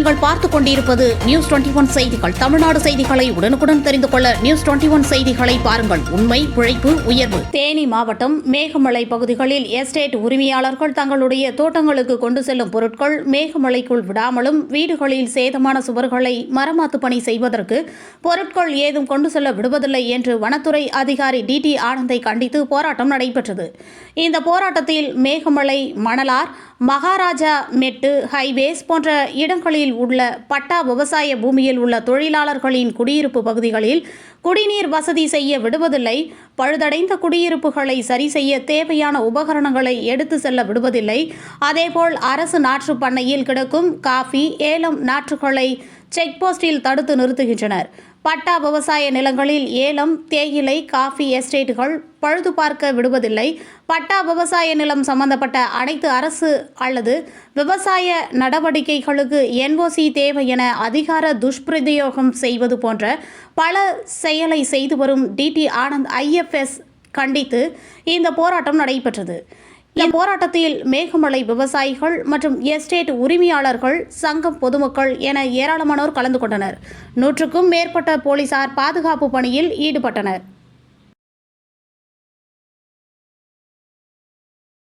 நீங்கள் பார்த்துக் கொண்டிருப்பது நியூஸ் 21 செய்திகள். தமிழ்நாடு செய்திகளை உடனுக்குடன் தெரிந்து கொள்ள நியூஸ் 21 செய்திகளை பாருங்கள். உண்மை, உழைப்பு, உயர்வு. தேனி மாவட்டம் மேகமலை பகுதிகளில் எஸ்டேட் உரிமையாளர்கள் தங்களுடைய தோட்டங்களுக்கு கொண்டு செல்லும் பொருட்கள் மேகமலைக்குள் விடாமலும் வீடுகளில் சேதமான சுவர்களை மரமாத்து பணி செய்வதற்கு பொருட்கள் ஏதும் கொண்டு செல்ல விடுவதில்லை என்று வனத்துறை அதிகாரி டிடி ஆனந்தை கண்டித்து போராட்டம் நடைபெற்றது. இந்த போராட்டத்தில் மேகமலை, மணலார், மகாராஜா மெட்டு, ஹைவேஸ் போன்ற இடங்களில் உள்ள பட்டா விவசாய பூமியில் உள்ள தொழிலாளர்களின் குடியிருப்பு பகுதிகளில் குடிநீர் வசதி செய்ய விடுவதில்லை, பழுதடைந்த குடியிருப்புகளை சரி செய்ய தேவையான உபகரணங்களை எடுத்து செல்ல விடுவதில்லை, அதேபோல் அரசு நாற்று பண்ணையில் கிடக்கும் காஃபி, ஏலம் நாற்றுகளை செக் போஸ்டில் தடுத்து நிறுத்துகின்றனர். பட்டா விவசாய நிலங்களில் ஏலம், தேயிலை, காஃபி எஸ்டேட்டுகள் பழுது பார்க்க விடுவதில்லை. பட்டா விவசாய நிலம் சம்பந்தப்பட்ட அனைத்து அரசு அல்லது விவசாய நடவடிக்கைகளுக்கு NOC தேவை என அதிகார துஷ்பிரயோகம் செய்வது போன்ற பல செயலை செய்து வரும் டிடி ஆனந்த் IFS கண்டித்து இந்த போராட்டம் நடைபெற்றது. இந்த போராட்டத்தில் மேகமலை விவசாயிகள் மற்றும் எஸ்டேட் உரிமையாளர்கள் சங்கம், பொதுமக்கள் என ஏராளமானோர் கலந்து கொண்டனர். 100க்கும் மேற்பட்ட போலீசார் பாதுகாப்பு பணியில் ஈடுபட்டனர்.